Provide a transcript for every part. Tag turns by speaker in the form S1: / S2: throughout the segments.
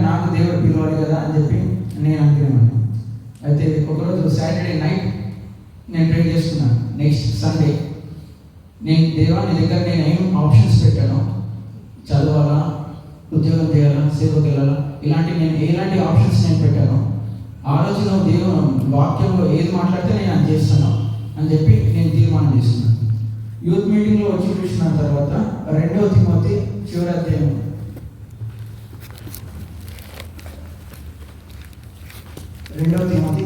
S1: నాకు దేవుడు పిలవాలి కదా అని చెప్పి నేను అనుకున్నాను. అయితే ఒకరోజు సాటర్డే నైట్ నేను ప్రే చేసుకున్నాను. నెక్స్ట్ సండే నేను దేవా నీ దగ్గర నేను ఏం ఆప్షన్స్ పెట్టాను, చదవాలా, ఉద్యోగం చేయాలా, సేవకి వెళ్ళాలా, ఇలాంటి నేను ఎలాంటి ఆప్షన్స్ నేను పెట్టాను. ఆ రోజు నువ్వు దేవుడు వాక్యంలో ఏది మాట్లాడితే నేను అది చేస్తాను అని చెప్పి నేను తీర్మానం చేసుకున్నాను. యూత్ మీటింగ్లో వచ్చి చూసిన తర్వాత 2 తిమోతి చివరి అధ్యాయం 2 తిమోతి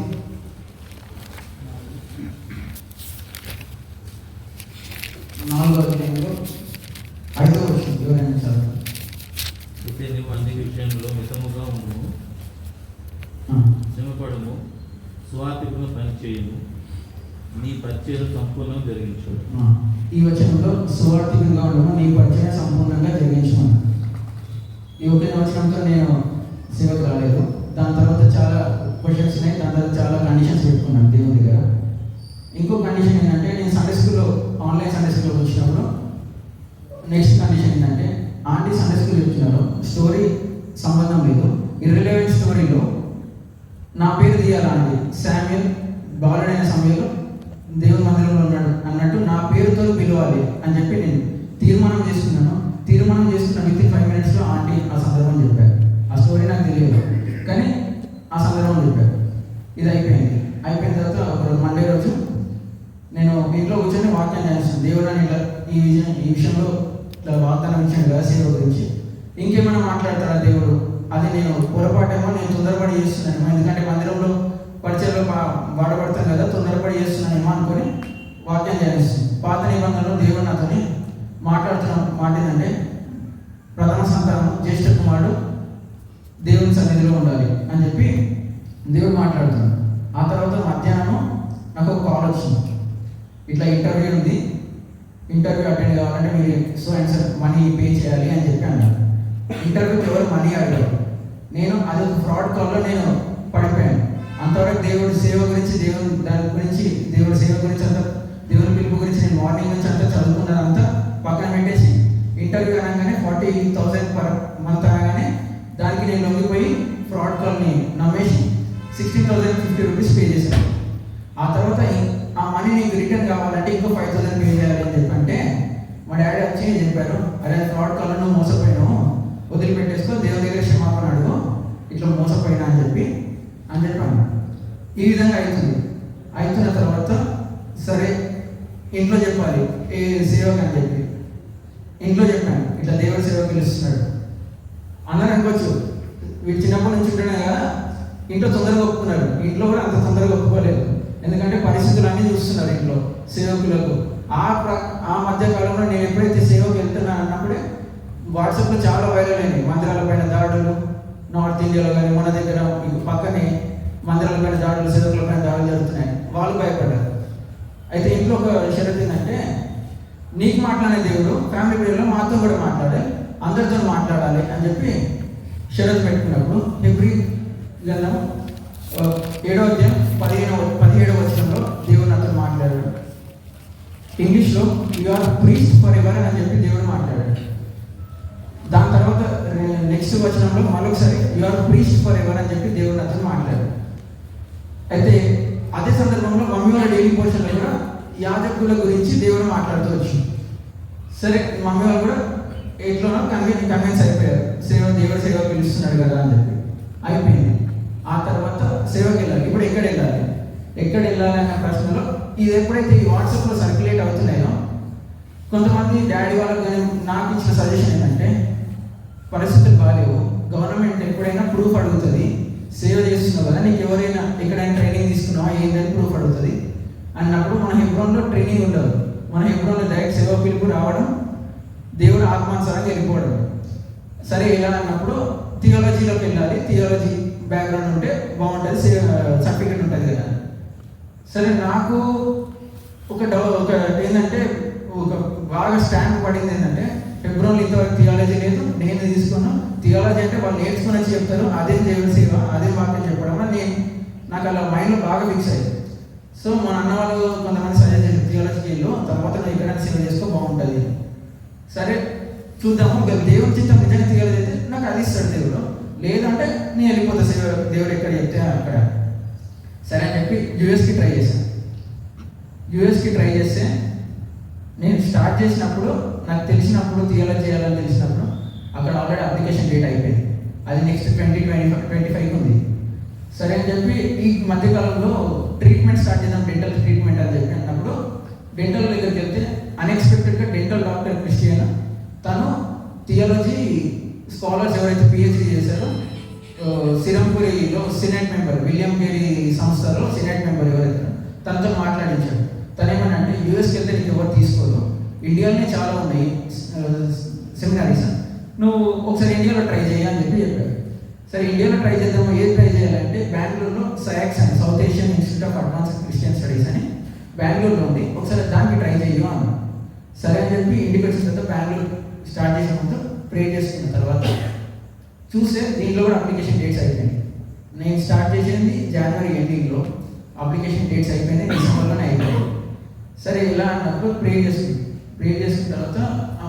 S1: 4వ అధ్యాయంలో 5వ వచనం ఎవరైనా చదవండి.
S2: అయితే నువ్వు అన్ని విషయంలో మితముగా ఉండుము, శ్రమపడము, స్వాతిగా పని చేయము, నీ పరిచయం సంపూర్ణంగా జరిగించు.
S1: ఈ వచనంలో సువార్థికంగా ఉండము, నీ పరిచయం సంపూర్ణంగా జరిగించమన్నాను. ఈ ఒకే వచనంతో నేను సేవకు రాలేదు. దాని తర్వాత చాలా క్వశ్చన్స్ ఉన్నాయి. దాని తర్వాత చాలా కండిషన్స్ పెట్టుకున్నాను దేవుని దగ్గర. ఇంకో కండిషన్ ఏంటంటే, నేను సండే స్కూల్లో ఆన్లైన్ సండే స్కూల్లో వచ్చినప్పుడు నెక్స్ట్ కండిషన్ ఏంటంటే, ఆంటీ సండే స్కూల్ చెప్తున్నారు, స్టోరీ సంబంధం లేదు, ఇర్రిలవెంట్ స్టోరీలో నా పేరు తీయాలా అండి, శామ్యుయల్ బాలుడైన సమయంలో దేవుని మందిరంలో ఉన్నాడు అన్నట్టు నా పేరుతో పిలవాలి అని చెప్పి నేను తీర్మానం చేసుకున్నాను. తీర్మానం చేసుకున్న విత్ 5 minutesలో ఆంటీ ఆ సందర్భం చెప్పారు. ఆ స్టోరీ నాకు తెలియదు, కానీ ఆ సందర్భం చెప్పారు. ఇది అయిపోయింది. అయిపోయిన తర్వాత ఒక మండే రోజు నేను ఇంట్లో కూర్చొని వాక్యం చేస్తాను. దేవుడు అని ఇలా ఈ విషయంలో ఇట్లా వాగ్దానం ఇచ్చాను కదా సేవ గురించి, ఇంకేమైనా మాట్లాడతారా దేవుడు, అది నేను పొరపాటేమో, నేను తొందరపడి చేస్తున్నాను, ఎందుకంటే మందిరంలో పరిచయలో వాడబడతాను కదా, తొందరపడి చేస్తున్నానేమో అనుకొని వాక్యం చేస్తాను. పాత నిబంధనలో దేవుడు నాతోని మాట్లాడుతున్న మాట ఏంటంటే, ప్రథమ సంతానం జ్యేష్ఠ కుమారుడు దేవుని సన్నిధిలో ఉండాలి అని చెప్పి దేవుడు మాట్లాడుతున్నాడు. ఆ తర్వాత మధ్యాహ్నం నాకు ఒక కాల్ వచ్చింది, ఇట్లా ఇంటర్వ్యూ ఉంది, ఇంటర్వ్యూ అటెండ్ కావాలంటే మీరు so and sir money pay చేయాలి అని చెప్పి అన్నారు. ఇంటర్వ్యూకి ఎవరు మనీ అడిగారు. నేను అది ఒక ఫ్రాడ్ కాల్లో నేను పడిపోయాను. అంతవరకు దేవుడి సేవ గురించి, దాని గురించి, దేవుడి సేవ గురించి అంతా, దేవుని పిలుపు గురించి నేను మార్నింగ్ నుంచి అంతా చదువుకున్నానంతా పక్కన పెట్టేసి, ఇంటర్వ్యూ అనగానే 40,000 per month అనగానే దానికి నేను లొంగిపోయి ఫ్రాడ్ కాల్ని నమ్మేసి 16,050 రూపీస్ పే చేశాను. ఆ తర్వాత ఆ మనీ నీకు రిటర్న్ కావాలంటే ఇంకో 5,000 పే చేయాలని చెప్పంటే మా డాడీ వచ్చి చెప్పారు, అరే ఫ్రాడ్ కాల్లో నువ్వు మోసపోయినావు, వదిలిపెట్టేసుకో, దేవుని దగ్గర క్షమాపణ అడుగు, ఇట్లా మోసపోయినా అని చెప్పాను. ఈ విధంగా అవుతున్న తర్వాత సరే ఇంట్లో చెప్పాలి ఏ సేవకు అని చెప్పి ఇంట్లో చెప్పాను, ఇట్లా దేవుడి సేవ పిలుస్తున్నాడు. అందరూ అనుకోవచ్చు వీడు చిన్నప్పటి నుంచి ఉంటున్నాయి కదా, ఇంట్లో తొందరగా ఒప్పుకున్నారు. ఇంట్లో కూడా అంత తొందరగా ఒప్పుకోలేదు, ఎందుకంటే పరిస్థితులు అన్నీ చూస్తున్నారు ఇంట్లో సేవకులకు. ఆ మధ్య కాలంలో నేను ఎప్పుడైతే సేవకు వెళ్తున్నాను అన్నప్పుడే వాట్సాప్లో చాలా వైరల్ అయినాయి, మందిరాల పైన దాడులు, నార్త్ ఇండియాలో కానీ మన దగ్గర పక్కనే మందిరాల పైన దాడులు, సేవకుల పైన దాడులు జరుగుతున్నాయి. వాళ్ళు భయపడ్డారు. అయితే ఇంట్లో ఒక షరత్ ఏంటంటే, నీకు మాట్లాడే దేవుడు ఫ్యామిలీ పీరియడ్లో మాతో కూడా మాట్లాడాలి, అందరితో మాట్లాడాలి అని చెప్పి షరత్ పెట్టుకున్నప్పుడు హెబ్రీ గ్రంథం 7వ అధ్యాయం 17వ వచనంలో దేవుడు నాతో మాట్లాడాడు. ఇంగ్లీష్లో you are priest for ever అని చెప్పి దేవుడు మాట్లాడాడు. దాని తర్వాత నెక్స్ట్ వచనంలో మరొకసారి you are priest for ever అని చెప్పి దేవుడు నాతో మాట్లాడాడు. అయితే అదే సందర్భంలో మమ్మీ వాళ్ళ డైలీ పోర్షన్లో కూడా యాజకుల గురించి దేవుడు మాట్లాడుతూ వచ్చి, సరే మమ్మీ వాళ్ళు కూడా ఎట్లోనో కన్విన్స్ అయిపోయారు, దేవుడు సేవ పిలుస్తున్నాడు కదా అని చెప్పి అయిపోయింది. ఆ తర్వాత సేవకి వెళ్ళాలి. ఇప్పుడు ఎక్కడ వెళ్ళాలి అన్న ప్రశ్నలో ఇది ఎప్పుడైతే ఈ వాట్సాప్లో సర్క్యులేట్ అవుతున్నాయో, కొంతమంది డాడీ వాళ్ళకి కానీ నాకు ఇచ్చిన సజెషన్ ఏంటంటే, పరిస్థితులు బాగాలేవు, గవర్నమెంట్ ఎప్పుడైనా ప్రూఫ్ అడుగుతుంది, సేవ చేస్తున్నావు కదా, నీకు ఎవరైనా ఎక్కడైనా ట్రైనింగ్ తీసుకున్నావా ఏంటని ప్రూఫ్ అడుగుతుంది అన్నప్పుడు మన హెబ్రోన్లో ట్రైనింగ్ ఉండదు. మన హెబ్రోన్లో డైరెక్ట్ సేవ పిలుపు రావడం, దేవుడు ఆత్మానుసారంగా వెళ్ళిపోవడం. సరే ఎలా అన్నప్పుడు థియాలజీలోకి వెళ్ళాలి, థియాలజీ బ్యాక్గ్రౌండ్ ఉంటే బాగుంటుంది, సర్టిఫికెట్ ఉంటుంది కదా. సరే నాకు ఒక ఏంటంటే ఒక బాగా స్టాండ్ పడింది ఏంటంటే, హెబ్రోన్లో ఇంతవరకు థియాలజీ లేదు, నేను తీసుకున్నాను. థియాలజీ అంటే వాళ్ళు నేర్చుకుని వచ్చి చెప్తారు, అదే దేవుని సేవ, అదే వాక్యం చెప్పడం నాకు అలా మైండ్లో బాగా ఫిక్స్ అయ్యింది. సో మా అన్న వాళ్ళు కొంతమంది సజెస్ట్ చేశారు, థియాలజీకి వెళ్ళు, తర్వాత నువ్వు ఎక్కడైనా సేవ చేసుకో బాగుంటుంది. సరే చూద్దాము, దేవుని చిత్తం నిజంగా థియాలజీ అయితే నాకు అది ఇస్తాడు దేవుడు. లేదంటే నేను వెళ్ళిపోతా దేవుడు ఎక్కడ చెప్తే అక్కడ. సరే అని చెప్పి యూఎస్కి ట్రై చేశాను. యూఎస్కి ట్రై చేస్తే నేను స్టార్ట్ చేసినప్పుడు నాకు తెలిసినప్పుడు థియాలజీ చేయాలని తెలిసినప్పుడు అక్కడ ఆల్రెడీ అప్లికేషన్ డేట్ అయిపోయింది. అది నెక్స్ట్ 2025 ఉంది. సరే అని చెప్పి ఈ మధ్యకాలంలో ట్రీట్మెంట్ స్టార్ట్ చేద్దాం, డెంటల్ ట్రీట్మెంట్ అని చెప్పి అన్నప్పుడు డెంటల్ దగ్గరికి వెళ్తే అన్ఎక్స్పెక్టెడ్గా డెంటల్ డాక్టర్ క్రిస్టియన్ తను థియాలజీ స్కాలర్స్ ఎవరైతే పిహెచ్డీ చేశారో సిరంపురిలో సినెట్ మెంబర్, విలియం కేరీ సంస్థలో సినెట్ మెంబర్ ఎవరైతే తనతో మాట్లాడించాడు. తను ఏమన్నా అంటే యూఎస్కి వెళ్తే నీకు ఎవరు తీసుకోదు, ఇండియాలోనే చాలా ఉన్నాయి సెమినారీస్, నువ్వు ఒకసారి ఇండియాలో ట్రై చేయని చెప్పి చెప్పాడు. సరే ఇండియాలో ట్రై చేద్దాము, ఏది ట్రై చేయాలంటే బెంగళూరులో సయాక్స్ అని south Asian institute of advanced Christian studies అని బెంగళూరులో ఉంది, ఒకసారి దానికి ట్రై చేయు అన్నాను. సరే అని చెప్పి ఇంటికి వచ్చిన తర్వాత బెంగళూరు స్టార్ట్ చేసిన ముందు ప్రే చేసుకున్న తర్వాత చూస్తే దీంట్లో కూడా అప్లికేషన్ డేట్స్ అయిపోయింది. నేను స్టార్ట్ చేసింది జనవరి ఎండింగ్లో, అప్లికేషన్ డేట్స్ అయిపోయింది, డిసెంబర్లోనే అయిపోయింది. సరే ఇలా అన్నప్పుడు ప్రే చేసుకున్న తర్వాత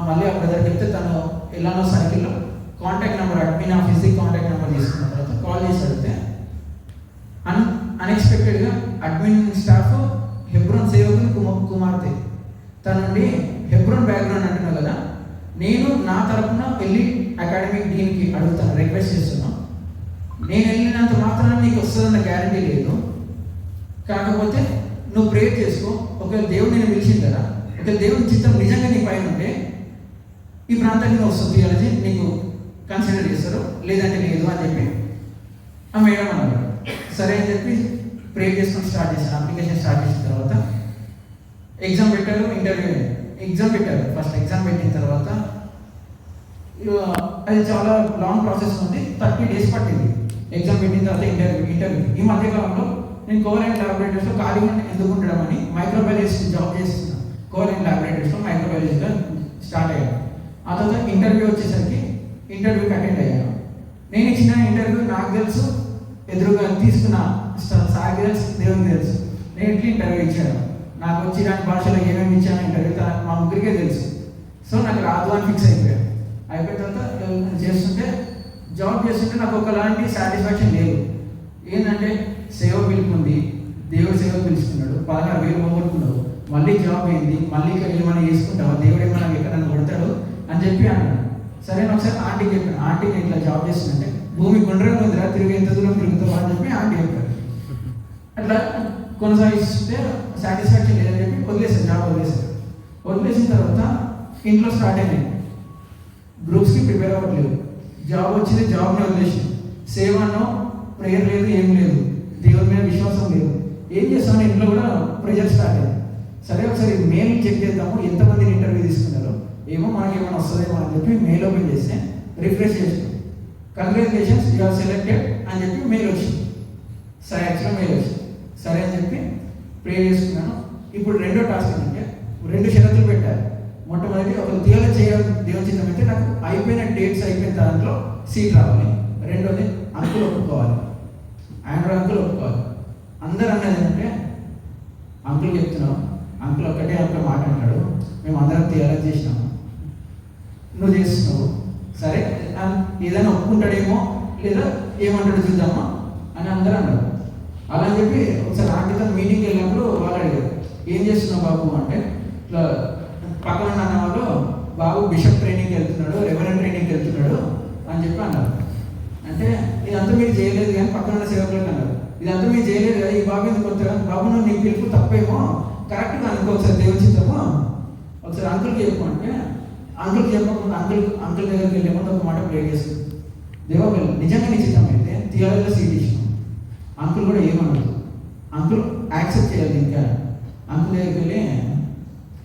S1: మళ్ళీ ఆ బ్రదర్ చెప్తే తను ఎలానో సర్కిల్లో కాంటాక్ట్ నెంబర్, అడ్మిన్ ఆఫీస్కి కాంటాక్ట్ నెంబర్ తీసుకున్న తర్వాత కాల్ చేసి అడిగితే అన్ఎక్స్పెక్టెడ్గా అడ్మిన్ స్టాఫ్ హెబ్రోన్ సేవకులు కుమార్తె, తన నుండి హెబ్రోన్ బ్యాక్గ్రౌండ్ అంటున్నావు కదా, నేను నా తరఫున వెళ్ళి అకాడమిక్ డీన్కి అడుగుతాను, రిక్వెస్ట్ చేస్తున్నాను. నేను వెళ్ళినంత మాత్రాన నీకు వస్తుందన్న గ్యారంటీ లేదు, కాకపోతే నువ్వు ప్రేర్ చేసుకో, ఒకవేళ దేవుడు నేను పిలిచింది కదా, ఒకవేళ దేవుని చిత్తం నిజంగా నీ పైన ఉంటే ఈ ప్రాంతానికి నువ్వు వస్తుంది థియాలజీ నీకు కన్సిడర్ చేస్తారు, లేదంటే లేదు అని చెప్పి ఆ మేడం అన్నారు. సరే అని చెప్పి ప్రేర్ చేసుకొని స్టార్ట్ చేశాను. అప్లికేషన్ స్టార్ట్ చేసిన తర్వాత ఎగ్జామ్ పెట్టారు, ఎగ్జామ్ పెట్టారు. ఫస్ట్ ఎగ్జామ్ పెట్టిన తర్వాత అది చాలా లాంగ్ ప్రాసెస్ ఉంది, 30 days పట్టింది. ఎగ్జామ్ పెట్టిన తర్వాత ఇంటర్వ్యూ. ఈ మధ్యకాలంలో నేను కోవలెంట్ ల్యాబొరేటరీస్లో ఖాళీగా ఎందుకు ఉండడం అని మైక్రోబయాలజీ జాబ్ చేస్తున్నాను. కోవలెంట్ ల్యాబొరేటరీస్లో మైక్రోబయాలజీగా స్టార్ట్ అయ్యాను. ఆ తర్వాత ఇంటర్వ్యూ వచ్చేసరికి ఇంటర్వ్యూకి అటెండ్ అయ్యాను. నేను ఇచ్చిన ఇంటర్వ్యూ నాకు తెలుసు, ఎదురుగా తీసుకున్న సార్ తెలుసు, దేవునికి తెలుసు. నేను ఇట్లా ఇంటర్వ్యూ ఇచ్చాను, నాకు వచ్చి ఇలాంటి భాషలో ఏమేమి ఇచ్చాను ఇంటర్వ్యూ మా ముగ్గురికే తెలుసు. సో నాకు రాదు అని ఫిక్స్ అయిపోయాను. అయిపోయిన తర్వాత చేస్తుంటే జాబ్ చేస్తుంటే నాకు ఒకలాంటి సాటిస్ఫాక్షన్ లేదు. ఏంటంటే సేవ పిలుపుంది, దేవుడు సేవ పిలుచుకున్నాడు, 16,000 పోగొట్టుకున్నావు, మళ్ళీ జాబ్ అయింది, మళ్ళీ ఇక్కడ ఏమైనా చేసుకుంటావా, దేవుడు ఏమైనా ఎక్కడన్నా కొడతాడు అని చెప్పి అన్నాడు. సరే ఒకసారి ఆంటీకి చెప్పాను, ఆంటీ నేను ఇట్లా జాబ్ చేస్తుంటే భూమి గుండ్రంగా ఉందిరా, తిరిగి ఎంత దూరం తిరుగుతావా అని చెప్పి ఆంటీ చెప్పారు. అట్లా కొనసాగిస్తే సాటిస్ఫాక్షన్ లేదని చెప్పి వదిలేసాను, జాబ్ వదిలేసిన తర్వాత ఇంట్లో స్టార్ట్ అయినాయి. గ్రూప్స్కి ప్రిపేర్ అవ్వట్లేదు, జాబ్ వచ్చింది, జాబ్ని వదిలేసి సేవనో ప్రేయర్ లేదు, ఏం లేదు, దేవుని మీద విశ్వాసం లేదు. ఏం చేస్తామని ఇంట్లో కూడా ప్రెజర్ స్టార్ట్ అయింది. సరే ఒకసారి మెయిల్ చెక్ చేద్దాము, ఎంతమందిని ఇంటర్వ్యూ తీసుకున్నారో, ఏమో మనకి ఏమైనా వస్తుందేమో అని చెప్పి మెయిల్ ఓపెన్ చేస్తే రిఫ్రెష్ చేసాం, కంగ్రాచులేషన్స్ యూ ఆర్ సెలెక్టెడ్ అని చెప్పి మెయిల్ వచ్చింది. సరే యాక్చువల్గా మెయిల్ వచ్చింది. సరే అని చెప్పి ప్రే చేసుకున్నాను. ఇప్పుడు రెండో టాస్క్ ఏంటంటే 2 షరతులు పెట్టారు. మొట్టమొదటి ఒక థియాలజీ చేయడం దేవుని చిత్తం అయితే నాకు అయిపోయిన డేట్స్ అయిపోయిన దాంట్లో సీట్ రావాలి. రెండోది అంకులు ఒప్పుకోవాలి, ఆండ్రూ అంకుల్ ఒప్పుకోవాలి. అందరూ అన్నది ఏంటంటే అంకుల్ చెప్తున్నాం, అంకుల్ ఒక్కటే ఒక మాట అన్నాడు, మేము అందరం థియాలజీ చేసినాము, నువ్వు చేస్తున్నావు, సరే ఏదైనా ఒప్పుకుంటాడేమో లేదా ఏమంటాడు చూద్దామా అని అందరూ అన్నారు. అలా అని చెప్పి ఒకసారి ఆంటీతో మీటింగ్కి వెళ్ళినప్పుడు వాళ్ళు అడిగారు, ఏం చేస్తున్నావు బాబు అంటే, ఇట్లా పక్కన అన్న వాళ్ళు బాబు బిషప్ ట్రైనింగ్కి వెళ్తున్నాడు, రెవరెండ్ ట్రైనింగ్కి వెళ్తున్నాడు అని చెప్పి అన్నారు. అంటే ఇదంతా మీరు చేయలేదు కానీ పక్కన సేవకులకు అన్నారు, ఇదంతా మీరు చేయలేదు కదా, ఈ బాబు ఎందుకు కొత్తగా, బాబు నువ్వు నీకు పిలుపు తప్పేమో, కరెక్ట్గా అనుకో, ఒకసారి దేవుని చిత్తము ఒకసారి అంకుల్కి చెప్పు అంటే, అంకుల్కి చెప్పకుండా అంకుల్ దగ్గరికి వెళ్ళేమో ఒక మాట ప్రే చేస్తుంది, దేవా నిజంగా నీ చిత్తం అయితే థియాలజీలో సీట్ ఇచ్చినాం. అంకుల్ కూడా ఏమన్నారు, అంకుల్ యాక్సెప్ట్ చేయాలి. ఇంకా అంకుల్ దగ్గరికి వెళ్ళి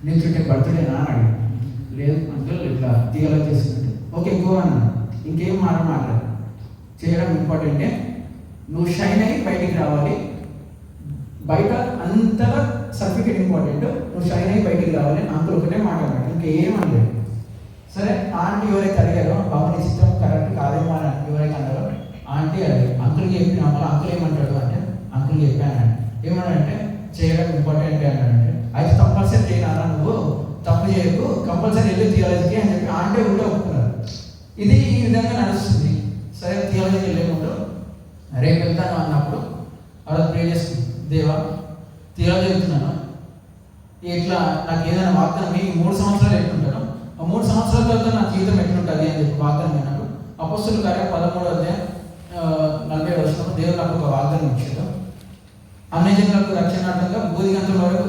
S1: నిల్చుంటే బర్త్డేనా అని అడిగాడు. లేదు అంకుల్ ఇట్లా థియాలజీ చేస్తుంటే, ఓకే గో అన్నాను. ఇంకేం మాట్లాడు, చేయడం ఇంపార్టెంటే, నువ్వు షైన్ అయ్యి బయటికి రావాలి, బయట అంతగా సర్టిఫికేట్ ఇంపార్టెంట్, నువ్వు షైన్ అయ్యి బయటికి రావాలి. అంకుల్ ఒకటే మాట్లాడాడు, ఇంకేమనలేదు. సరే ఆంటీ ఎవరైతే అడిగారో బాబు నీ సిస్టమ్ కరెక్ట్ కాదేమో అని ఎవరైతే అన్నారో ఆంటీ అడిగారు, అంకుల్కి చెప్పిన మళ్ళీ అంకుల్ ఏమంటాడు అంటే, అంకుల్ చెప్పాను ఏమన్నాడంటే చేయడం ఇంపార్టెంట్ అన్నాడంటే, అయితే కంపల్సరీ చేయనా, నువ్వు తప్పు చేయకు, కంపల్సరీ వెళ్ళి థియాలజీకి అని చెప్పి ఆంటీ కూడా ఒప్పుకున్నారు. ఇది ఈ విధంగా నడుస్తుంది. సో సరే థియాలజీకి వెళ్ళే ముందు రేపు వెళ్తాను అన్నప్పుడు అలా ప్రే చేసుకుంది, దేవా థియాలజీ వెళ్తున్నాను, ఇట్లా నాకు ఏదైనా వాగ్దానం మీకు 3 సంవత్సరాలు ఎట్లుంటాను, ఆ 3 సంవత్సరాల తర్వాత నా జీవితం ఎట్లుంటుంది అని చెప్పి వాగ్దానం అయినప్పుడు అపొస్తలుల కార్యం 13:47 దేవుడు నాకు ఒక వాగ్దానం ఇచ్చాడు. అన్యజనులకు రక్షణార్థంగా బూదిగంతుల వరకు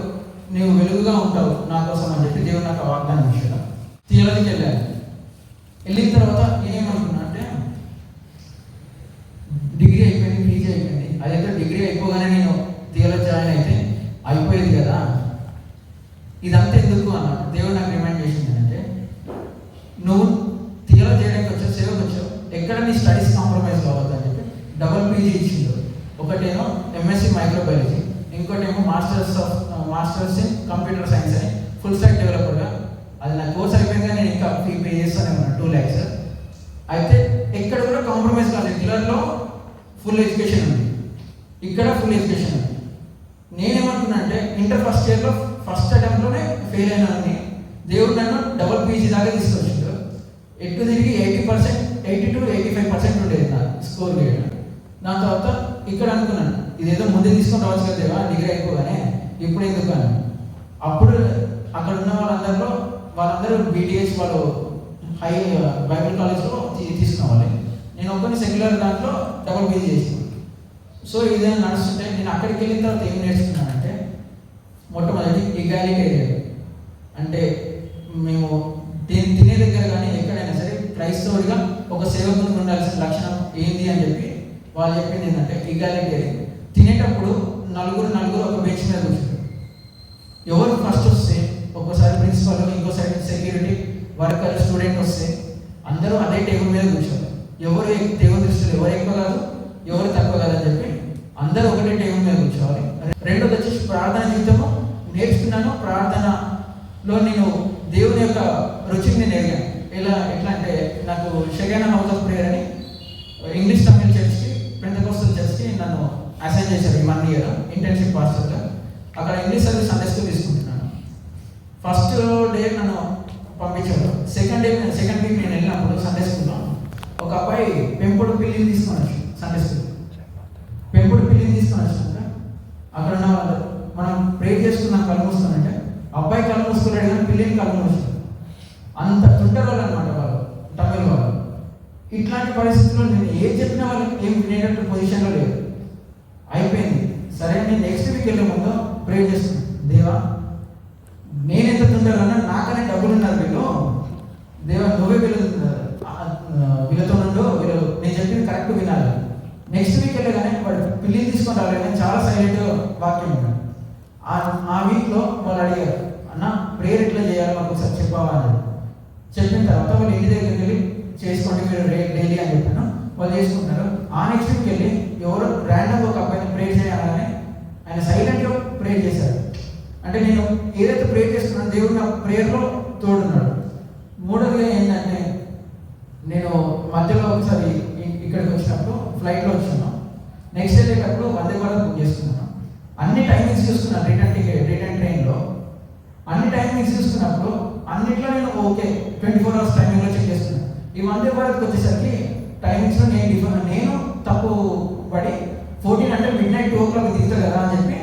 S1: నీవు వెలుగుగా ఉంటావు నా కోసం అని చెప్పి దేవుడు నాకు వాగ్దానం ఇచ్చాడు. థియాలజీకి వెళ్ళాను. వెళ్ళిన తర్వాత నేనేమనుకున్నా అంటే డిగ్రీ అయిపోయింది, పీజీ అయిపోయింది. అదైతే డిగ్రీ అయిపోగానే నేను థియాలజీ జాయిన్ అయితే అయిపోయేది కదా, ఇదంతా ఎందుకు అన్న దేవుడు నాకు రిమైండ్ చేసింది అంటే, నువ్వు థియాలజీ చేయడానికి వచ్చావు, సేవకు వచ్చావు, ఎక్కడ నీ స్టడీస్ కాంప్రమైజ్ కావద్దు అని చెప్పి డబుల్ పీజీ ఇచ్చిండు. ఒకటేమో ఎంఎస్సి మైక్రోబయాలజీ, ఇంకోటేమో మాస్టర్స్ ఇన్ కంప్యూటర్ సైన్స్ అని ఫుల్ స్టాక్ డెవలపర్గా. అది నా కోర్స్ అయిపోయింది, నేను ఇంకా ఫీ పే చేస్తానే ఉన్నాను 2 lakhs. అయితే ఎక్కడ కూడా కాంప్రమైజ్ కాదు. రెగ్యులర్లో ఫుల్ ఎడ్యుకేషన్ ఉంది, ఇక్కడ ఫుల్ ఎడ్యుకేషన్ ఉంది. నేనేమనుకున్నా అంటే ఇంటర్ ఫస్ట్ ఇయర్లో ఫస్ట్ అటెంప్ట్లోనే ఫెయిల్ అయినానని దేవుడు నన్ను డబుల్ పీజీ దాకా తీసుకొచ్చిండు. ఎటు తిరిగి 80%, 80 to 85% ఉండేది నా స్కోర్ గ్రేడ్. దాని తర్వాత ఇక్కడ అనుకున్నాను ఇదేదో ముందే తీసుకొని రావచ్చు కదా దేవా డిగ్రీ అయిపోగానే, ఇప్పుడు ఎందుకు అని. అప్పుడు అక్కడ ఉన్న వాళ్ళందరూ బీటీఎస్ వాళ్ళు హై బైబిల్ కాలేజ్లో తీసుకురావాలి. నేను ఒక్కరిని సెక్యులర్ దాంట్లో డబుల్ పీజీ చేసాను. సో ఇదేనా నడుస్తుంటే నేను అక్కడికి వెళ్ళిన తర్వాత ఏం నేర్చుకున్నానంటే, మొట్టమొదటి ఈగాలిటేరియన్ అంటే మేము తినే దగ్గర కానీ ఎక్కడైనా సరే క్రైస్తవుడిగా ఒక సేవకునికి ఉండాల్సిన లక్షణం ఏంది అని చెప్పి వాళ్ళు చెప్పింది ఏంటంటే ఈగాలిటేరియన్. తినేటప్పుడు నలుగురు ఒక బెంచ్ మీద కూర్చుంటారు. ఎవరు ఫస్ట్ వస్తే ఒక్కోసారి ప్రిన్సిపల్, ఇంకోసారి సెక్యూరిటీ వర్కర్, స్టూడెంట్ వస్తే అందరూ అదే టేబుల్ మీద కూర్చోరు. ఎవరు దేవుని దృష్టిలో ఎవరు ఎక్కువ కాదు, ఎవరు తక్కువ కాదని చెప్పి అందరూ ఒకటే టేబుల్ మీద కూర్చోవాలి. రెండోది వచ్చేసి ప్రార్థన జీవితము నేర్చుకున్నాను. ప్రార్థనలో నేను దేవుని యొక్క రుచిని నేను ఎరిగాను. ఎట్లా అంటే నాకు షెగైనా హౌస్ ఆఫ్ ప్రేయర్ అని ఇంగ్లీష్ తమిళ చర్చ్కి, పెంతెకోస్తల్ చర్చ్కి నన్ను అసైన్ చేశారు ఈ 1 year ఇంటర్న్షిప్ పాస్టర్గా. అక్కడ ఇంగ్లీష్ సర్వీస్ సండే స్కూల్ తీసుకుంటున్నాను. ఫస్ట్ డే నన్ను పంపించారు. సెకండ్ వీక్ నేను వెళ్ళినప్పుడు సండే స్కూల్లో ఒక అబ్బాయి పెంపుడు పిల్లిని తీసుకొని వచ్చాడు. సండే స్కూల్ పెంపుడు పిల్లిని తీసుకొని వచ్చినాక అక్కడ ఉన్న వాళ్ళు మనం ప్రే చేసుకున్నాం కళ్ళు మూసుకున్నంటే అబ్బాయి కళ్ళు మూసుకున్నాడు కానీ పిల్లిని కళ్ళు మూసుకున్నాడు. అంత తుంటారు వాళ్ళు అనమాట వాళ్ళు, తమిళ వాళ్ళు. ఇట్లాంటి పరిస్థితుల్లో నేను ఏం చెప్పినా వాళ్ళకి ఏం వినేటట్టు పొజిషన్లో లేదు. అయిపోయింది. సరే నేను నెక్స్ట్ వీక్ వెళ్ళే ముందు ప్రే చేస్తున్నాను, దేవా నేను ఎంత తుంటారన్నా నాకనే డబ్బులు ఉన్నారు వీళ్ళు, దేవా నువ్వే వీళ్ళతో నుండో వీళ్ళు నేను చెప్పింది కరెక్ట్ వినాలి. నెక్స్ట్ వీక్ వెళ్ళగానే వాడు పిల్లిని తీసుకొని రావాలి. నేను చాలా సైలెంట్ వాక్యం ఉన్నాను. ఆ వీక్లో వాళ్ళు అడిగారు, అన్న ప్రేయర్ ఎట్లా చేయాలి మాకు ఒకసారి చెప్పావా అని. చెప్పిన తర్వాత వాళ్ళు ఇంటి దగ్గరికి వెళ్ళి చేసుకోండి మీరు డైలీ అని చెప్పాను. వాళ్ళు చేసుకుంటున్నారు. ఆ నెక్స్ట్ వీక్ వెళ్ళి ఎవరో ర్యాండమ్గా ఒక అబ్బాయిని ప్రేయర్ చేయాలని ఆయన సైలెంట్గా ప్రేయర్ చేశారు. అంటే నేను ఏదైతే ప్రేయర్ చేస్తున్నానో దేవుడు నా ప్రేయర్లో తోడున్నాడు. మూడోదిగా ఏంటంటే, నేను మధ్యలో ఒకసారి ఇక్కడికి వచ్చినప్పుడు ఫ్లైట్లో వచ్చాను. నెక్స్ట్ వెళ్ళేటప్పుడు వందే భారత్ బుక్ చేసుకున్నాను. అన్ని టైమింగ్స్ చూసుకున్నాను. రిటర్న్ ట్రైన్లో అన్ని టైమింగ్స్ చూసుకున్నప్పుడు అన్నిట్లో నేను ఓకే 24 hours టైమింగ్లో చెక్ చేస్తున్నాను. ఈ వందే భారత్కి వచ్చేసరికి టైమింగ్స్లో నేను తప్పు పడి 14 అంటే midnight 2 o'clock దిగుతారు కదా అని చెప్పి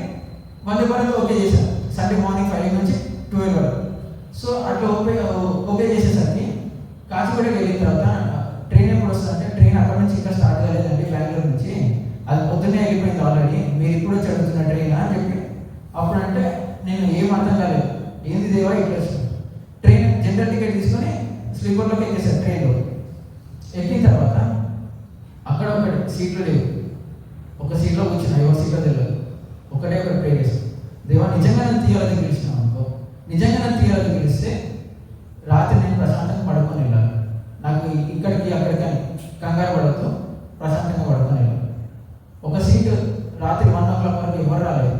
S1: వందే భారత్ ఓకే చేశాను. సండే మార్నింగ్ 5 నుంచి 12 వరకు. సో అట్లా ఓకే చేసేసరికి కాచిగూడకి వెళ్ళిన తర్వాత ట్రైన్ ఎప్పుడు వస్తుందంటే, ట్రైన్ అక్కడ నుంచి ఇంకా స్టార్ట్ కాలేదండి బెంగళూరు నుంచి, అది పొద్దున్నే వెళ్ళిపోయింది ఆల్రెడీ, మీరు ఇప్పుడు చదువుతున్న ట్రైన్ అని చెప్పి. అప్పుడు అంటే నేను ఏం అర్థం కాలేదు, ఏంది దేవా ఇట్లా వచ్చింది. ట్రైన్ జనరల్ టికెట్ తీసుకొని స్లీపర్లోకి ఎక్కేసారు. ట్రైన్లో ఎక్కిన తర్వాత అక్కడ ఒకటి సీట్లు లేవు. ఒక సీట్లో కూర్చున్నా, ఎవరి సీట్లో తెలియదు. ఒకటే ప్రే చేస్తాను, దేవా నిజంగా నన్ను తీయాలని పిలిచినావు అనుకో, నిజంగా నన్ను తీయాలని పిలిస్తే రాత్రి నేను ప్రశాంతంగా పడుకొని వెళ్ళాలి. నాకు ఇక్కడికి అక్కడికి కంగారు పడద్దు, ప్రశాంతంగా పడుకొని వెళ్ళాలి. ఒక సీటు రాత్రి 1 o'clock వరకు ఎవరు రాలేదు.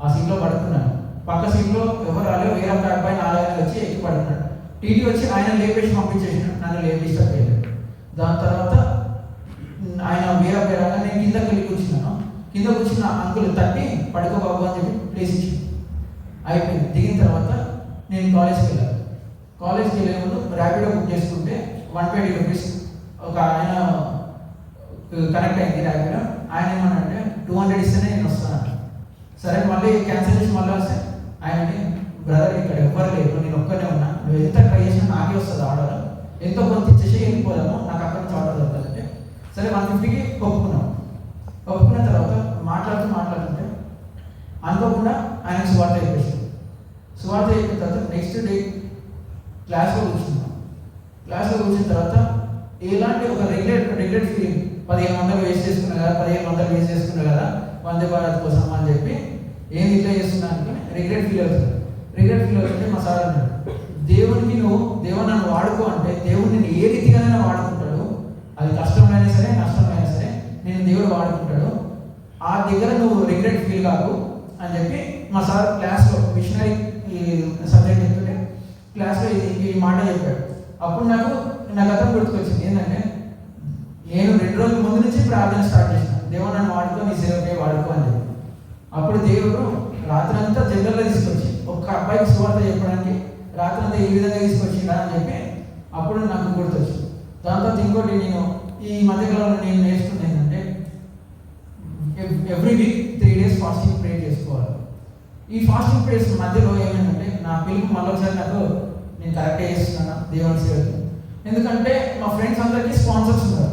S1: ఆ సీట్లో పడుకున్నాను. పక్క సీట్లో ఎవరు రాలేదు. వేరే అబ్బాయి 4 ఆయన వచ్చి ఎక్కి పడుతున్నాడు. టీటీ వచ్చి ఆయన లేపేసి పంపించేసినాడు, నన్ను డిస్టర్బ్ చేయలేదు. దాని తర్వాత ఆయన వేరే అబ్బాయి రాగా నేను కిందకి వెళ్ళి కూర్చున్నాను. కింద కూర్చున్న అంకులు తట్టి పడుకో బాబు అని చెప్పి ప్లేస్ ఇచ్చి అయిపోయింది. దిగిన తర్వాత నేను కాలేజ్కి వెళ్ళాను. కాలేజ్కి వెళ్ళే ముందు ర్యాపిడో బుక్ చేసుకుంటే 120 rupees ఒక ఆయన కనెక్ట్ అయింది ర్యాపిడో. ఆయన ఏమన్నాడంటే 200 ఇస్తేనే నేను వస్తాను. సరే మళ్ళీ క్యాన్సిల్ చేసి మళ్ళీ వస్తే ఆయనని, బ్రదర్ ఇక్కడ ఎవ్వరు లేరు, నేను ఒక్కనే ఉన్నా, నువ్వు ఎంత ట్రై చేసినా నాకే వస్తుంది ఆర్డర్, ఎంతో కొంత ఇచ్చేసి వెళ్ళిపోదాము, నాకు అక్కడి నుంచి ఆర్డర్ దొరుకుతుందంటే సరే 150కి ఒప్పుకున్నాం. ఒప్పుకున్న తర్వాత మాట్లాడుతుంటే అనుకోకుండా ఆయనకు సువార్త చెప్పేసాం. సువార్త చెప్పిన తర్వాత నెక్స్ట్ డే క్లాస్లో కూర్చున్న తర్వాత ఎలాంటి ఒక రెగ్యులేట్ ఫీలింగ్, 1500 వేస్ట్ చేసుకున్నా కదా, 1500 వేస్ట్ చేసుకున్నా కదా వందే భారత్ కోసం అని చెప్పి ఏం ఇట్లా చేస్తున్నా అనుకుని రిగ్రెట్ ఫీల్ అవుతుంటే మా సార్ అన్నాడు, దేవుడికి దేవుడు నన్ను వాడుకో అంటే దేవుడు నేను ఏ రీతిగానైనా వాడుకుంటాడు, అది కష్టమైనా సరే నష్టమైనా సరే నేను దేవుడు వాడుకుంటాడు, ఆ దగ్గర నువ్వు రిగ్రెట్ ఫీల్ కాదు అని చెప్పి మా సార్ క్లాస్లో మిషనరీ సబ్జెక్ట్ చెప్తుంటే క్లాస్లో ఈ మాట చెప్పాడు. అప్పుడు నాకు గతం గుర్తుకొచ్చింది ఏంటంటే, నేను 2 రోజుల ముందు నుంచి ప్రార్థన స్టార్ట్ చేసిన, దేవుడు నన్ను వాడుకో, నీ సేవకే వాడుకో అని చెప్పి. అప్పుడు దేవుడు రాత్రంతా జంగల్లో తీసుకొచ్చి ఒక్క అబ్బాయికి సువార్త చెప్పడానికి రాత్రంతా ఈ విధంగా తీసుకొచ్చిందా అని చెప్పి అప్పుడు నాకు గుర్తొచ్చింది. దాంతో ఇంకోటి నేను ఈ మధ్యకాలంలో నేను నేర్చుకున్నది ఏంటంటే, ఎవ్రీ వీక్ 3 days ఫాస్టింగ్ ప్రే చేసుకోవాలి. ఈ ఫాస్టింగ్ ప్రేయర్స్ మధ్యలో ఏమైందంటే నా పిలుపు మళ్ళొకసారి నాకు నేను కరెక్టే చేస్తున్నాను దేవుని సేవకి. ఎందుకంటే మా ఫ్రెండ్స్ అందరికీ స్పాన్సర్స్ ఉన్నారు,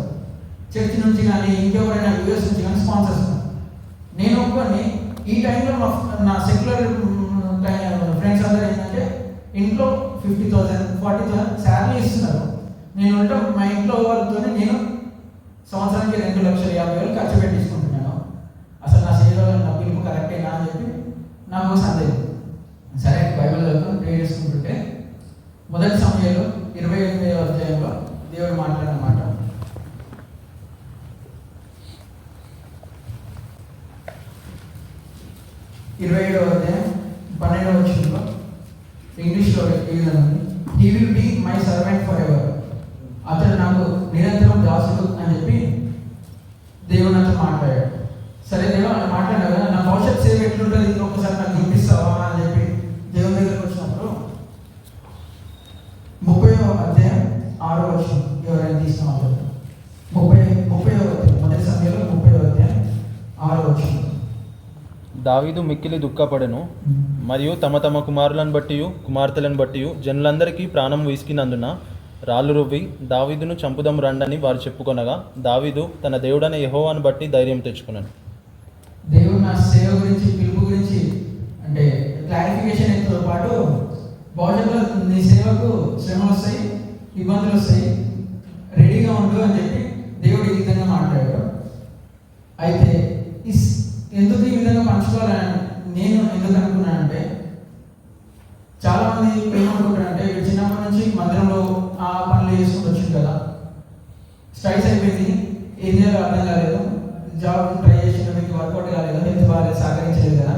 S1: చర్చ్ నుంచి కానీ ఇంకెవరైనా యూఎస్ నుంచి కానీ స్పాన్సర్స్ ఉన్నారు. నేను ఒక్కడిని ఈ టైంలో నా సెక్యులర్ ఫ్రెండ్స్ అందరూ ఏంటంటే ఇంట్లో 50,000 40,000 శాలరీ ఇస్తున్నారు. నేను ఉంటాం మా ఇంట్లో వాళ్ళతో నేను సంవత్సరానికి 2,50,000 ఖర్చు పెట్టించుకుంటున్నాను. అసలు నా సేవలో నా పిలుపు కరెక్టేనా అని చెప్పి నాకు సందేహం. సరే బైబిల్ చదువుకొని ప్రే చేసుకుంటుంటే మొదటి సమయంలో 28వ అధ్యాయంలో దేవుడు మాట్లాడిన మాట, అధ్యాయం 12వ వచనంలో ఇంగ్లీష్లో ఈ విధంగా, he will be my servant for ever, అతడు నాకు నిరంతరం దాసుడు అని చెప్పి దేవుడు నాతో మాట్లాడాడు. సరే దేవా అని మాట్లాడాడు కదా, నా భవిష్యత్ సేవ ఎట్లుంటుంది ఇంకొకసారి నాకు చూపిస్తావా అని చెప్పి దేవుని దగ్గరకు వచ్చినప్పుడు 30వ అధ్యాయం 6వ వచనం ఎవరైనా తీసిన వాళ్ళు 30వ మొదటి సమయంలో 30వ అధ్యాయం 6వ వచనం,
S3: దావీదు మిక్కిలి దుఃఖపడెను, మరియు తమ తమ కుమారులను బట్టి కుమార్తెలను బట్టి జనులందరికీ ప్రాణం విసికినందున రాళ్ళు రువ్వి దావీదును చంపుదం రండని వారు చెప్పుకొనగా దావీదు తన దేవుడైన యెహోవాను బట్టి ధైర్యం తెచ్చుకున్నాడు.
S1: దేవుడు నా సేవ గురించి పిలుపు గురించి అంటే క్లారిఫికేషన్ ఎంతో పాటు భవిష్యత్తులో నీ సేవకు శ్రమలు వస్తాయి, ఇబ్బందులు వస్తాయి, రెడీగా ఉండు అని చెప్పి దేవుడు ఈ విధంగా మాట్లాడాడు. అయితే ఎందుకు ఈ విధంగా పంచుకోవాలని నేను ఎందుకు అనుకున్నానంటే, చాలామంది ఏమనుకుంటారంటే చిన్నప్పటి నుంచి మందిరంలో ఆ పనులు చేసుకుంటూ వచ్చింది కదా, స్టడీస్ అయిపోయింది, ఏం చేయాలో అర్థం కాలేదు, జాబ్ ట్రై చేసిన మీకు వర్కౌట్ కాలేదు, హెల్త్ బాగా సహకరించలేదు కదా,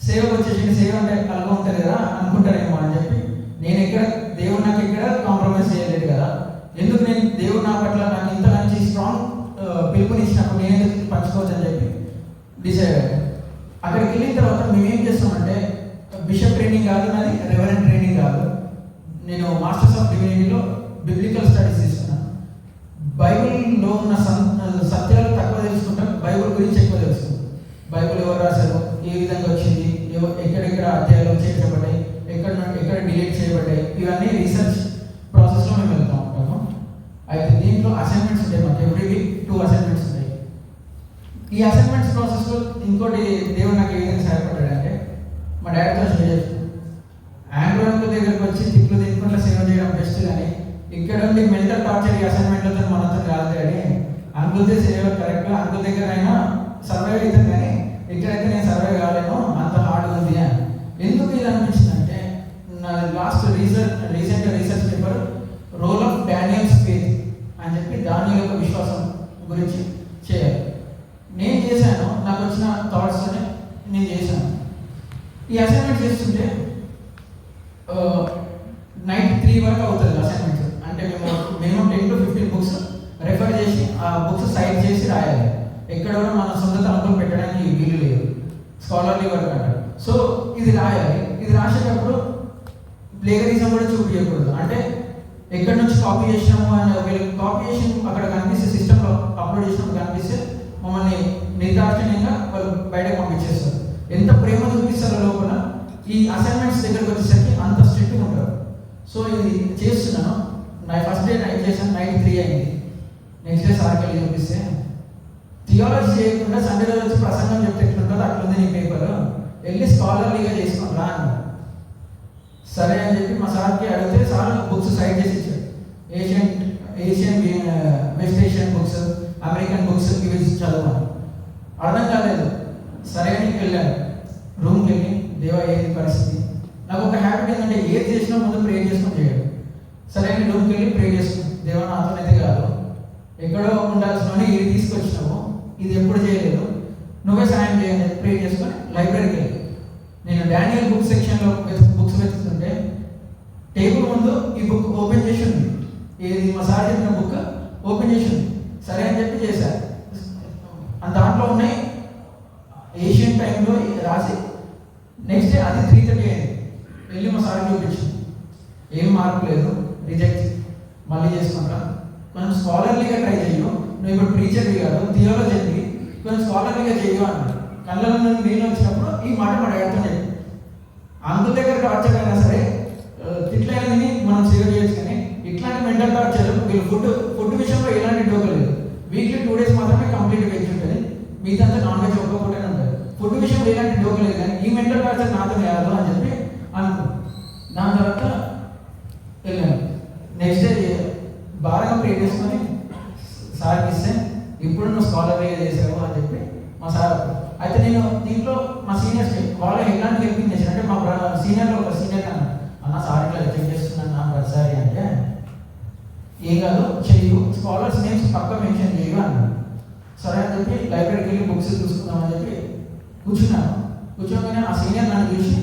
S1: సేవకు వచ్చేసి సేవ అంటే కలుగా ఉంటుంది కదా అనుకుంటారేమో అని చెప్పి నేను దేవుడు నాకు ఎక్కడ కాంప్రమైజ్ చేయలేదు కదా, ఎందుకు నేను దేవుడు నా పట్ల నాకు ఇంత మంచి స్ట్రాంగ్ పిలుపునిచ్చినప్పుడు నేను ఎందుకు పంచుకోవచ్చు అని చెప్పి డిసైడ్ అయ్యాను. అక్కడికి వెళ్ళిన తర్వాత మేము ఏం చేస్తామంటే, బిషప్ ట్రైనింగ్ కాదు నాది, రెవరెంట్ ట్రైనింగ్ కాదు, నేను మాస్టర్స్ ఆఫ్ డివినిటీలో బిబ్లికల్ స్టడీస్ తీసుకున్నాను. బైబిల్లో ఉన్న సత్యాలు తక్కువ తెలుసుకుంటాం, బైబిల్ గురించి ఎక్కువ తెలుసుకుంటాం. బైబిల్ ఎవరు రాశారు, ఏ విధంగా వచ్చింది, ఎక్కడెక్కడ అధ్యాయాలు చేర్చబడ్డాయి, ఎక్కడ డిలీట్ చేయబడ్డాయి, ఇవన్నీ రీసెర్చ్ ప్రాసెస్లో మేము వెళ్తూ ఉంటాము. అయితే దీంట్లో అసైన్మెంట్స్ ఉంటాయి, మాకు ఎవ్రీ వీక్ 2 అసైన్మెంట్స్ ఉంటాయి. ఈ అసైన్మెంట్స్ ప్రాసెస్లో ఇంకోటి దేవుడు నాకు ఏ విధంగా సహాయపడ్డాడంటే, మా డాడీతో షేర్ చేస్తాను, ఆండ్రాయిడ్ దగ్గరకు వచ్చి తిట్లు తినుకుంటూ సేవ చేయడం బెస్ట్, కానీ ఇక్కడ ఉండి మెంటల్ టార్చర్ ఈ అసైన్మెంట్లతో మనతో కాదు డాడీ, అంకుల్తో సేవ కరెక్ట్గా అంకుల్ దగ్గర అయినా సర్వైవ్ అవుతాను, కానీ ఇక్కడైతే నేను సర్వైవ్ కాలేను, అంత హార్డ్ ఉంది అని. ఎందుకు ఇది అనిపించిందంటే, నా last recent research paper roll of Daniels faith అని చెప్పి దాని యొక్క విశ్వాసం గురించి చేయాలి. నేను చేశాను, నాకు వచ్చిన థాట్స్తోనే నేను చేశాను. ఈ అసైన్మెంట్ చేస్తుంటే నైట్ 3 వరకు అవుతుంది అసైన్మెంట్స్. అంటే మేము 10 to 15 బుక్స్ రెఫర్ చేసి ఆ బుక్స్ సైడ్ చేసి రాయాలి. ఎక్కడ కూడా మన సొంత తలపులు పెట్టడానికి వీలు లేదు, స్కాలర్లీ వర్క్ అంటారు. సో ఇది రాయాలి. ఇది రాసేటప్పుడు ప్లేగరిజం కూడా చూపించకూడదు. అంటే ఎక్కడి నుంచి కాపీ చేసినాము అని ఒకవేళ కాపీ చేసి అక్కడ కనిపిస్తే సిస్టంలో అప్లోడ్ చేసినప్పుడు కనిపిస్తే మమ్మల్ని నిర్దాక్షిణ్యంగా వాళ్ళు బయటకు పంపించేస్తారు. ఎంత ప్రేమ చూపిస్తారో లోపల, ఈ అసైన్మెంట్స్ దగ్గరకు వచ్చేసరికి అంత స్ట్రిక్ట్గా ఉంటారు. సో ఇది చేస్తున్నాను. నా ఫస్ట్ డే నైట్ చేశాను, నైట్ 3 అయింది. నెక్స్ట్ డే సార్కి వెళ్ళి చూపిస్తే థియాలజీ చేయకుండా సండే రోజు వచ్చి ప్రసంగం చెప్తే ఎట్లుంటుందో అట్లుంది నీ పేపర్, వెళ్ళి స్కాలర్లీగా చేసుకొని రా అన్నాడు. సరే అని చెప్పి మా సార్కి అడిగితే సార్ బుక్స్ సైడ్ చేసి ఇచ్చాడు. Asian west Asian books, American books ఇవి చదవాలి. అర్థం కాలేదు. సరే అని వెళ్ళాను. రూమ్కి వెళ్ళి దేవా ఏది పరిస్థితి, నాకు ఒక హ్యాబిట్ ఏంటంటే ఏది చేసినా ముందు ప్రే చేసుకొని చేయడం. సరే అని రూమ్కి వెళ్ళి ప్రే చేసుకున్నాను. దేవా నాతోనైతే కాదు, ఎక్కడో ఉండాల్సిన ఇది తీసుకొచ్చినావు, ఇది ఎప్పుడు చేయలేదు, నువ్వే సాయం చేయాలి ప్రే చేసుకొని లైబ్రరీకి వెళ్ళి నేను డానియల్ బుక్ సెక్షన్లో బుక్స్ వెతుకుతుంటే టేబుల్ ముందు ఈ బుక్ ఓపెన్ చేసి ఉంది. ఇది మా సార్ చెప్పిన బుక్ ఓపెన్ చేసి ఉంది. సరే అని చెప్పి చేశారు. దాంట్లో ఉన్నాయి ఏషియన్ టైంలో రాసి. నెక్స్ట్ డే అది 3:30 అయింది. వెళ్ళి మా సార్కి చూపించింది. ఏం మార్పు లేదు, రిజెక్ట్, మళ్ళీ చేసుకుంటా. కొంచెం స్కాలర్లీగా ట్రై చేయు, నువ్వు ఇప్పుడు ప్రీచర్వి కాదు థియాలజీ, కొంచెం స్కాలర్లీగా చేయు అన్నాడు. కళ్ళలో నుండి నీళ్ళు వచ్చినప్పుడు ఈ మాట మా డాడీతో చెప్పి అంకుల్ దగ్గర టార్చర్ అయినా సరే తిట్లైనదని మనం సేవ్ చేయొచ్చు, కానీ ఇట్లాంటి మెంటల్ టార్చర్ వీళ్ళు ఫుడ్ విషయంలో ఎలాంటి డోక లేదు. వీక్లీ 2 days మాత్రమే కంప్లీట్ వెజ్ ఉంటుంది, మిగతా నాన్ వెజ్ ఒక్కొక్కటే ఉంటుంది. ఫుడ్ విషయంలో ఎలాంటి డోక లేదు, కానీ ఈ మెంటల్ టార్చర్ నాతో వేయాలి అని చెప్పి అనుకో. దాని తర్వాత వెళ్ళాను. నెక్స్ట్ డే బాగా ప్రే చేసుకొని సార్కి ఇస్తే ఇప్పుడు నువ్వు స్కాలర్గా చేసావు అని చెప్పి మా సార్. అయితే నేను దీంట్లో మా సీనియర్స్ వాళ్ళ ఎలాంటి హెల్పింగ్ చేశాను అంటే, మా సీనియర్లో ఒక సీనియర్ అన్న సార్ ఇట్లా చెక్ చేస్తున్నాను నా ప్రతిసారి అంటే, ఏం కాదు చెయ్యు, స్కాలర్స్ నేమ్స్ పక్క మెన్షన్ చేయు అన్నాడు. సరే అని చెప్పి లైబ్రరీకి వెళ్ళి బుక్స్ చూసుకుందామని చెప్పి కూర్చున్నాను. కూర్చోగానే ఆ సీనియర్ నన్ను చూసి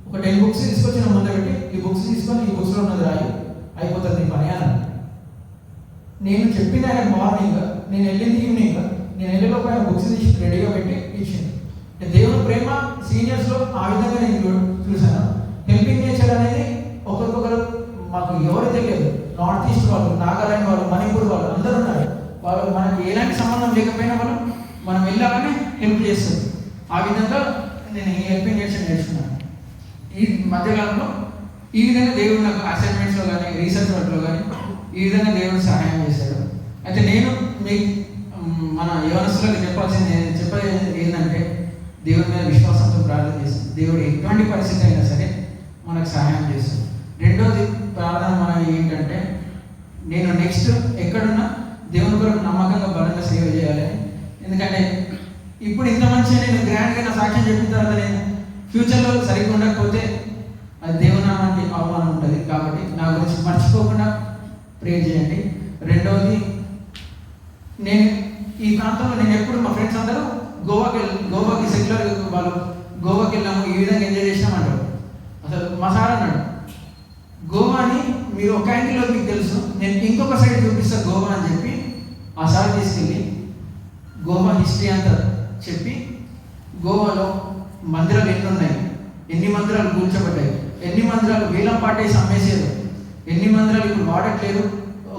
S1: ఒక 10 books తీసుకొచ్చి నా ముందు పెట్టి, ఈ బుక్స్ తీసుకొని ఈ బుక్స్లో ఉన్నది రాయి, అయిపోతుంది నీ పని అన్నాడు. నేను చెప్పింది ఆయన మార్నింగ్, నేను వెళ్ళింది ఈవినింగ్. నేను వెళ్ళేలోపు ఆయన బుక్స్ తీసి రెడీగా పెట్టి ఇచ్చింది. దేవుని ప్రేమ సీనియర్స్లో ఆ విధంగా నేను చూశాను. హెల్పింగ్ నేచర్ అనేది ఒకరికొకరు మాకు ఎవరు తెలియదు. నార్త్ ఈస్ట్ వాళ్ళు, నాగాలాండ్ వాళ్ళు, మణిపూర్ వాళ్ళు అందరూ ఉన్నారు. వాళ్ళు మనకి ఎలాంటి సంబంధం లేకపోయినా వాళ్ళు మనం వెళ్ళాలని హెల్ప్ చేస్తారు. ఆ విధంగా నేను ఈ హెల్పింగ్ నేచర్ నేర్చుకున్నాను. ఈ మధ్యకాలంలో ఈ విధంగా దేవుడు నాకు అసైన్మెంట్స్లో కానీ రీసెర్చ్ వర్క్లో కానీ ఈ విధంగా దేవుడు సహాయం చేశాడు. అయితే నేను మీకు మన యవనస్తులకు చెప్పేది ఏంటంటే, దేవుడి మీద విశ్వాసంతో ప్రార్థన చేస్తాం. దేవుడు ఎటువంటి పరిస్థితి అయినా సరే మనకు సహాయం చేస్తాడు. రెండోది ప్రార్థన మనం ఏంటంటే, నేను నెక్స్ట్ ఎక్కడున్నా దేవుని కొరకు నమ్మకంగా బలంగా సేవ చేయాలి. ఎందుకంటే ఇప్పుడు ఇంత మంచిగా నేను గ్రాండ్గా నా సాక్ష్యం చెప్పిన తర్వాత నేను ఫ్యూచర్లో సరిగ్గా ఉండకపోతే అది దేవుని నామానికి అవమానం ఉంటుంది. కాబట్టి నా గురించి మర్చిపోకుండా ప్రే చేయండి. రెండవది, నేను ఈ ప్రాంతంలో నేను ఎప్పుడు మా ఫ్రెండ్స్ అందరూ గోవాకి సెక్యులర్ వాళ్ళు గోవాకి వెళ్ళాము, ఈ విధంగా ఎంజాయ్ చేసినామంటారు. అసలు మా సార్ అన్నాడు, గోవాని మీరు ఒక యాంగిల్లో మీకు తెలుసు, నేను ఇంకొక సైడ్ చూపిస్తాను గోవా అని చెప్పి ఆ సార్ తీసుకెళ్ళి గోవా హిస్టరీ అంతా చెప్పి, గోవాలో మందిరాలు ఎన్ని ఉన్నాయి, ఎన్ని మందిరాలు కూల్చబడ్డాయి, ఎన్ని మందిరాలు వేలం పాటేసి అమ్మేసారు, ఎన్ని మందిరాలు ఇప్పుడు వాడట్లేదు,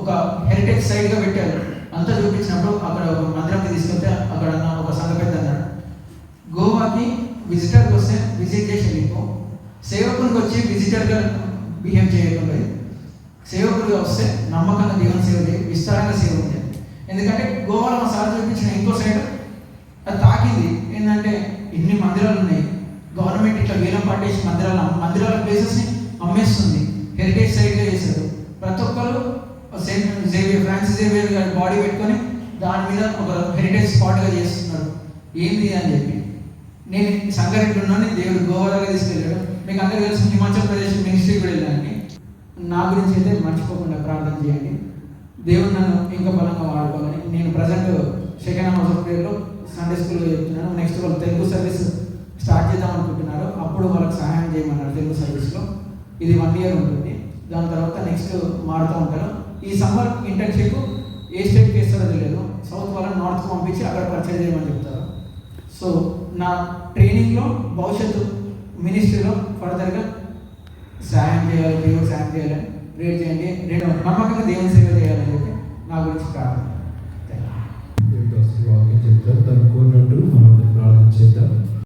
S1: ఒక హెరిటేజ్ సైడ్గా పెట్టారు అంతా చూపించినప్పుడు అక్కడ ఒక మందిరంకి తీసుకెళ్తే అక్కడ ఒక సంఘ పెద్ద అన్నాడు, గోవాకి విజిటర్కి వస్తే విజిట్ చేసి వెళ్ళిపో, సేవకునికి వచ్చి విజిటర్గా బిహేవ్ చేయకుండా సేవకుడిగా వస్తే నమ్మకంగా దేవుని సేవ చేయి, విస్తారంగా సేవ చేయాలి. ఎందుకంటే గోవాలో మా సార్ చూపించిన ఇంకో సైడ్ అది తాకింది. ఏంటంటే ఇన్ని మందిరాలు ఉన్నాయి, గవర్నమెంట్ ఇట్లా వేలం పాటేసి మందిరాల ప్లేసెస్ని అమ్మేస్తుంది, హెరిటేజ్ సైడ్గా చేశారు. ప్రతి ఒక్కరు సెయింట్ జేవియర్, ఫ్రాన్సిస్ జేవియర్ గారి బాడీ పెట్టుకొని దాని మీద ఒక హెరిటేజ్ స్పాట్గా చేస్తున్నారు. ఏంది అని చెప్పి నేను సంగారెడ్డి ఉన్నాను, దేవుడు గోవా దగ్గర తీసుకెళ్ళాడు. మీకు అందరికీ తెలుసు, హిమాచల్ ప్రదేశ్ మినిస్ట్రీ కూడా వెళ్ళాలని. నా గురించి అయితే మర్చిపోకుండా ప్రార్థన చేయండి. దేవుడు నన్ను ఇంకా బలంగా వాడుకోవాలని. నేను ప్రజెంట్ సెకండ్ హాస్పిటల్లో సండే స్కూల్లో చెప్తున్నాను. నెక్స్ట్ వాళ్ళు తెలుగు సర్వీస్ స్టార్ట్ చేద్దాం అనుకుంటున్నారు, అప్పుడు వాళ్ళకి సహాయం చేయమన్నారు తెలుగు సర్వీస్లో. ఇది 1 year ఉంటుంది. దాని తర్వాత నెక్స్ట్ మారుతూ ఉంటారు. ఈ సమ్మర్ ఇంటర్న్షిప్ ఏ స్టేట్కి ఇస్తారో తెలియదు, సౌత్ వాళ్ళని నార్త్కి పంపించి అక్కడ పర్చేజ్ చేయమని చెప్తారు. సో నా ట్రైనింగ్లో భవిష్యత్తు మినిస్ట్రీలో ఫర్దర్గా సాయం చేయాలి, దేవుడు సాయం చేయాలని ప్రేర్ చేయండి. నేను నమ్మకంగా దేవుని సేవ చేయాలని చెప్పి నా గురించి ప్రార్థన.